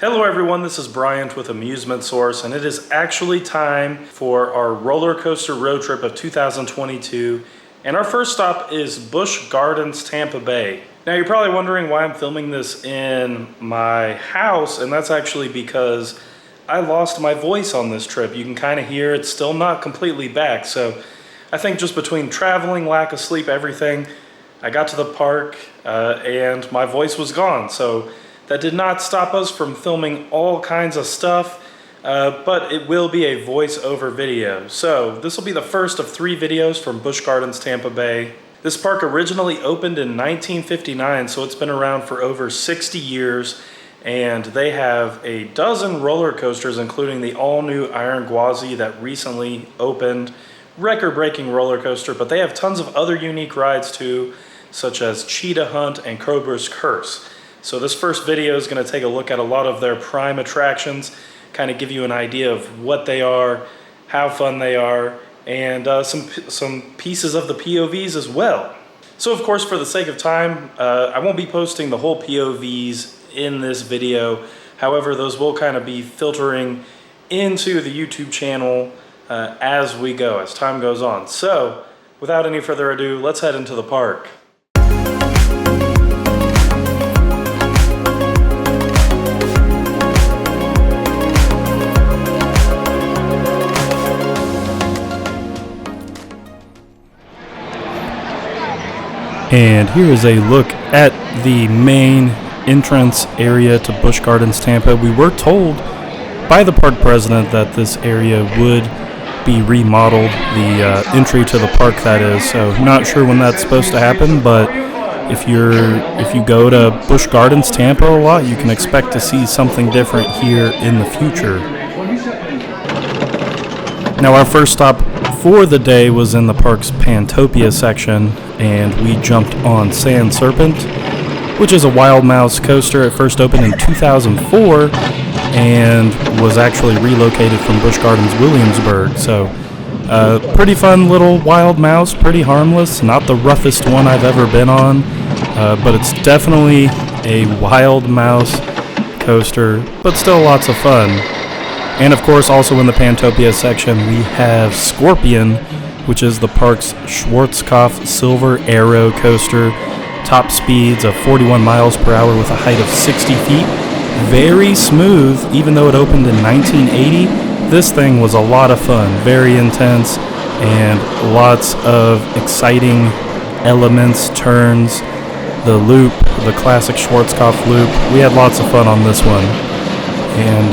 Hello everyone, this is Bryant with Amusement Source, and it is actually time for our roller coaster road trip of 2022. And our first stop is Busch Gardens Tampa Bay. Now you're probably wondering why I'm filming this in my house, and that's actually because I lost my voice on this trip. You can kind of hear it's still not completely back. So I think just between traveling, lack of sleep, everything, I got to the park and my voice was gone. So that did not stop us from filming all kinds of stuff, but it will be a voice-over video. So this will be the first of 3 videos from Busch Gardens Tampa Bay. This park originally opened in 1959, so it's been around for over 60 years, and they have a dozen roller coasters, including the all-new Iron Gwazi that recently opened. Record-breaking roller coaster, but they have tons of other unique rides too, such as Cheetah Hunt and Cobras Curse. So this first video is going to take a look at a lot of their prime attractions, kind of give you an idea of what they are, how fun they are, and some pieces of the POVs as well. So of course, for the sake of time, I won't be posting the whole POVs in this video. However, those will kind of be filtering into the YouTube channel as we go, as time goes on. So without any further ado, let's head into the park. And here is a look at the main entrance area to Busch Gardens Tampa. We were told by the park president that this area would be remodeled, the entry to the park that is. So not sure when that's supposed to happen, but if you go to Busch Gardens Tampa a lot, you can expect to see something different here in the future. Now our first stop for the day was in the park's Pantopia section, and we jumped on Sand Serpent, which is a wild mouse coaster. It first opened in 2004 and was actually relocated from Busch Gardens Williamsburg. So pretty fun little wild mouse, pretty harmless, not the roughest one I've ever been on, but it's definitely a wild mouse coaster, but still lots of fun. And of course, also in the Pantopia section, we have Scorpion, which is the park's Schwarzkopf Silver Arrow coaster. Top speeds of 41 miles per hour with a height of 60 feet. Very smooth, even though it opened in 1980. This thing was a lot of fun, very intense, and lots of exciting elements, turns, the loop, the classic Schwarzkopf loop. We had lots of fun on this one. And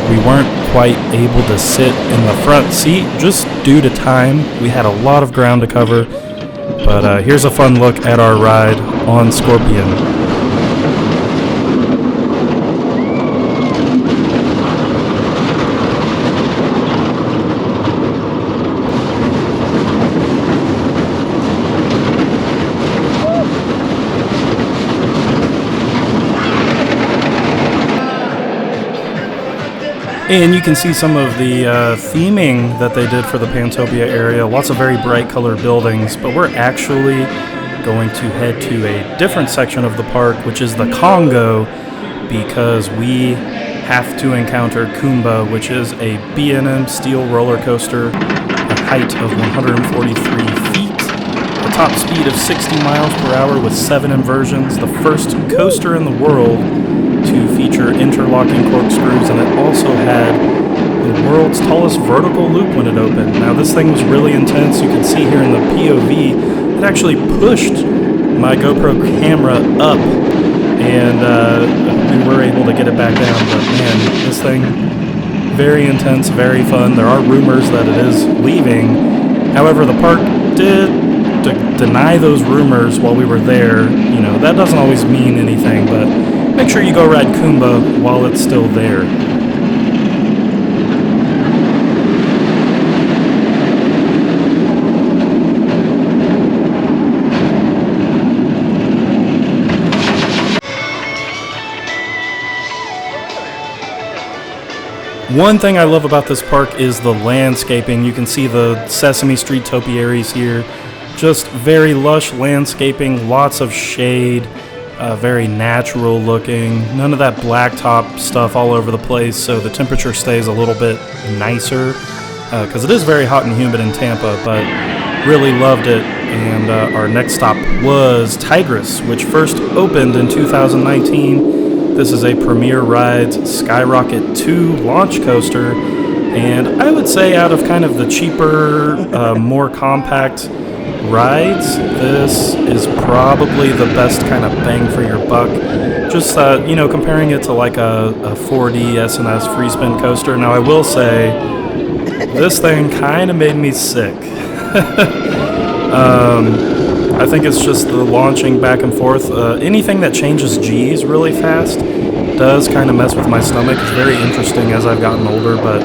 we weren't quite able to sit in the front seat just due to time. We had a lot of ground to cover, but here's a fun look at our ride on Scorpion. And you can see some of the theming that they did for the Pantopia area. Lots of very bright colored buildings, but we're actually going to head to a different section of the park, which is the Congo, because we have to encounter Kumba, which is a B&M steel roller coaster, a height of 143 feet, a top speed of 60 miles per hour with 7 inversions, the first coaster in the world to feature interlocking corkscrews, and it also had the world's tallest vertical loop when it opened. Now this thing was really intense. You can see here in the POV, it actually pushed my GoPro camera up, and we were able to get it back down, but man, this thing, very intense, very fun. There are rumors that it is leaving. However, the park did deny those rumors while we were there. You know, that doesn't always mean anything, but make sure you go ride Kumba while it's still there. One thing I love about this park is the landscaping. You can see the Sesame Street topiaries here. Just very lush landscaping, lots of shade, very natural looking. None of that blacktop stuff all over the place, so the temperature stays a little bit nicer because it is very hot and humid in Tampa, but really loved it. And our next stop was Tigress, which first opened in 2019. This is a Premier Rides Skyrocket 2 launch coaster, and I would say out of kind of the cheaper, more compact rides, this is probably the best kind of bang for your buck. Just, comparing it to like a 4D S&S free spin coaster. Now I will say, this thing kind of made me sick. I think it's just the launching back and forth. Anything that changes G's really fast does kind of mess with my stomach. It's very interesting as I've gotten older, but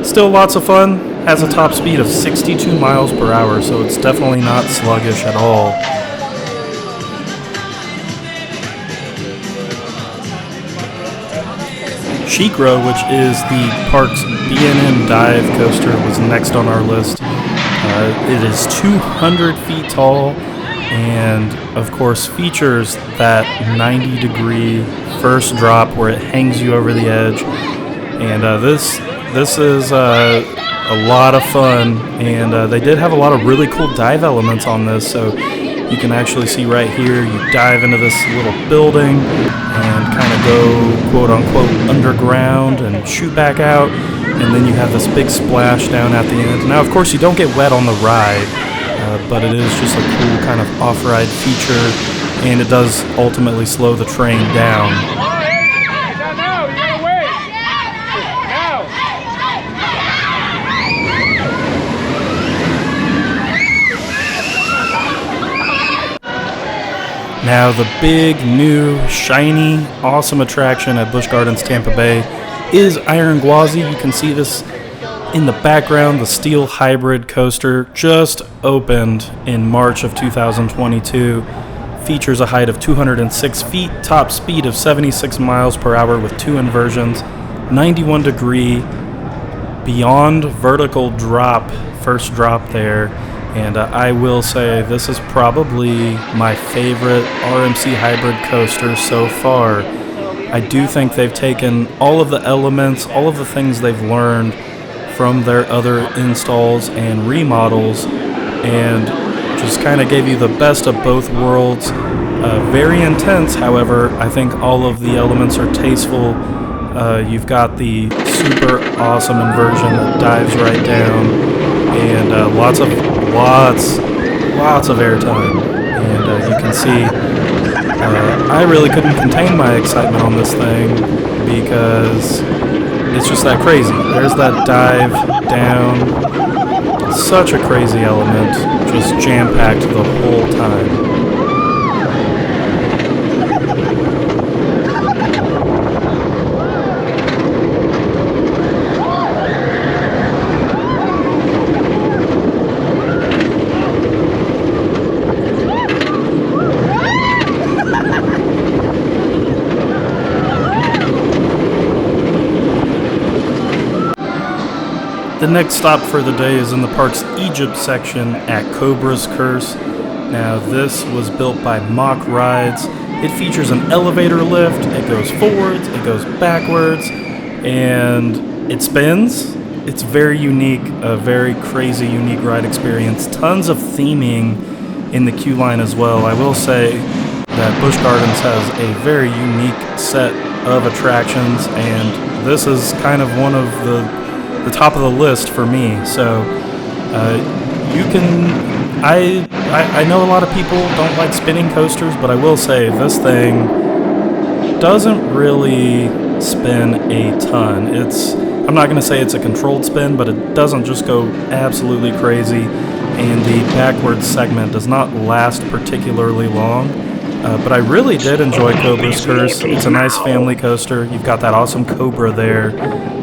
still lots of fun. Has a top speed of 62 miles per hour, so it's definitely not sluggish at all. SheiKra, which is the park's B&M dive coaster, was next on our list. It is 200 feet tall and, of course, features that 90-degree first drop where it hangs you over the edge. And this is a lot of fun, and they did have a lot of really cool dive elements on this. So you can actually see right here, you dive into this little building and kind of go quote-unquote underground and shoot back out. And then you have this big splash down at the end. Now, of course, you don't get wet on the ride, but it is just a cool kind of off-ride feature, and it does ultimately slow the train down. Now, the big, new, shiny, awesome attraction at Busch Gardens Tampa Bay is Iron Gwazi. You can see this in the background. The steel hybrid coaster just opened in March of 2022. Features a height of 206 feet, top speed of 76 miles per hour with 2 inversions, 91-degree beyond vertical drop, first drop there. And I will say this is probably my favorite RMC hybrid coaster so far. I do think they've taken all of the elements, all of the things they've learned from their other installs and remodels, and just kind of gave you the best of both worlds. Very intense, however. I think all of the elements are tasteful. You've got the super awesome inversion that dives right down, and lots of airtime. And you can see I really couldn't contain my excitement on this thing because it's just that crazy. There's that dive down. Such a crazy element, just jam-packed the whole time. The next stop for the day is in the park's Egypt section at Cobras Curse. Now, this was built by Mock Rides. It features an elevator lift. It goes forwards, it goes backwards, and it spins. It's very unique, a very crazy, unique ride experience. Tons of theming in the queue line as well. I will say that Busch Gardens has a very unique set of attractions, and this is kind of one of the top of the list for me. So you can, I know a lot of people don't like spinning coasters, but I will say this thing doesn't really spin a ton. I'm not going to say it's a controlled spin, but it doesn't just go absolutely crazy, and the backwards segment does not last particularly long. But I really did enjoy Cobras Curse. It's a nice family coaster. You've got that awesome Cobra there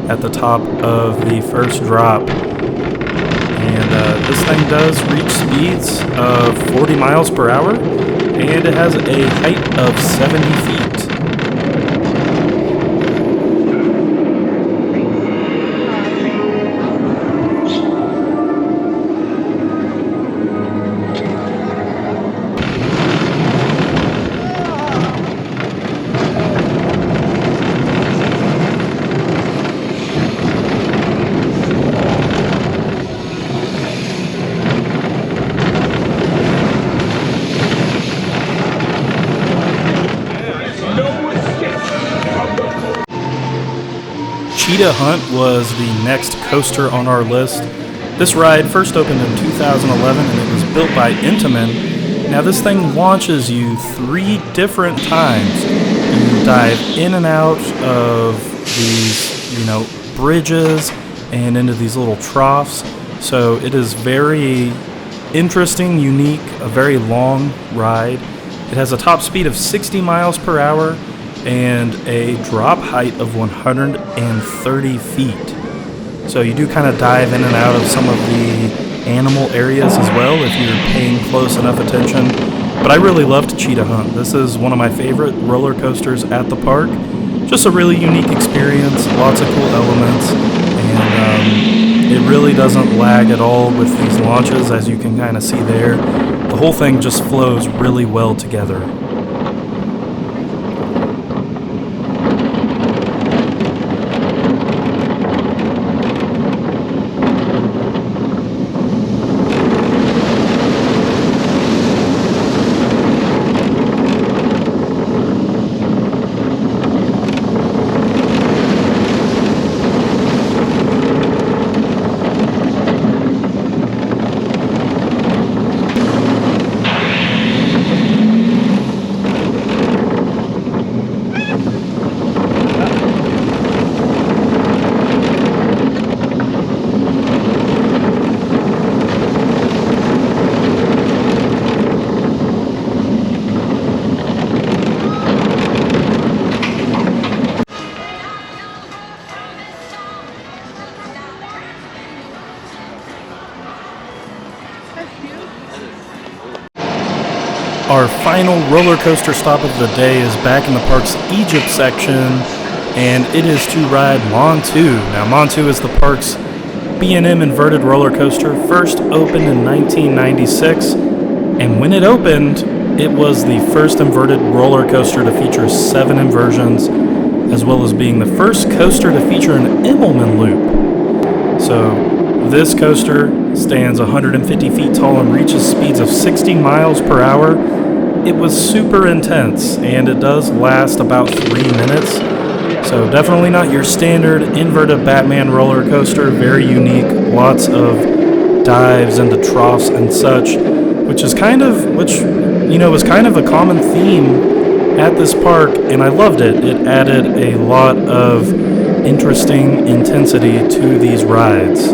at the top of the first drop. And this thing does reach speeds of 40 miles per hour, and it has a height of 70 feet. Cheetah Hunt was the next coaster on our list. This ride first opened in 2011 and it was built by Intamin. Now this thing launches you 3 different times. You dive in and out of these, bridges and into these little troughs. So it is very interesting, unique, a very long ride. It has a top speed of 60 miles per hour and a drop height of 130 feet. So you do kind of dive in and out of some of the animal areas as well if you're paying close enough attention. But I really loved Cheetah Hunt. This is one of my favorite roller coasters at the park. Just a really unique experience, lots of cool elements, and it really doesn't lag at all with these launches, as you can kind of see there. The whole thing just flows really well together. Our final roller coaster stop of the day is back in the park's Egypt section, and it is to ride Mantu. Now, Mantu is the park's B&M inverted roller coaster, first opened in 1996, and when it opened, it was the first inverted roller coaster to feature 7 inversions, as well as being the first coaster to feature an Immelman loop. So this coaster stands 150 feet tall and reaches speeds of 60 miles per hour. It was super intense, and it does last about 3 minutes. So definitely not your standard inverted Batman roller coaster, very unique, lots of dives into troughs and such, which was kind of a common theme at this park, and I loved it. It added a lot of interesting intensity to these rides.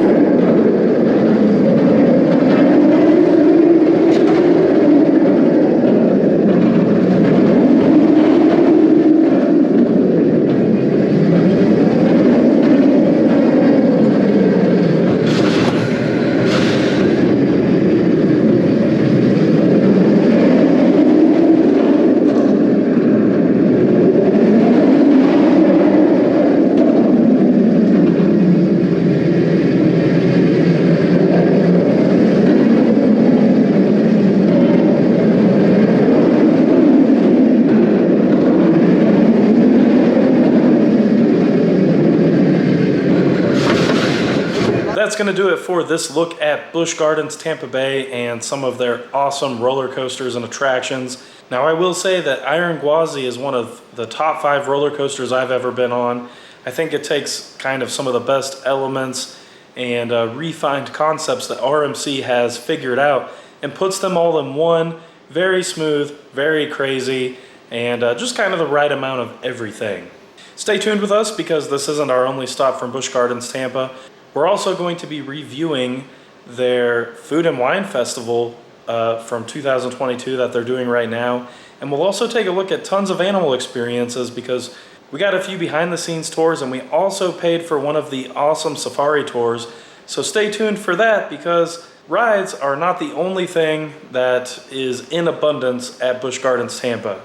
That's going to do it for this look at Busch Gardens Tampa Bay and some of their awesome roller coasters and attractions. Now, I will say that Iron Gwazi is one of the top 5 roller coasters I've ever been on. I think it takes kind of some of the best elements and refined concepts that RMC has figured out and puts them all in one. Very smooth, very crazy, and just kind of the right amount of everything. Stay tuned with us because this isn't our only stop from Busch Gardens Tampa. We're also going to be reviewing their Food and Wine Festival from 2022 that they're doing right now. And we'll also take a look at tons of animal experiences because we got a few behind the scenes tours and we also paid for one of the awesome safari tours. So stay tuned for that because rides are not the only thing that is in abundance at Busch Gardens Tampa.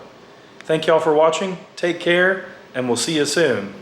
Thank y'all for watching, take care, and we'll see you soon.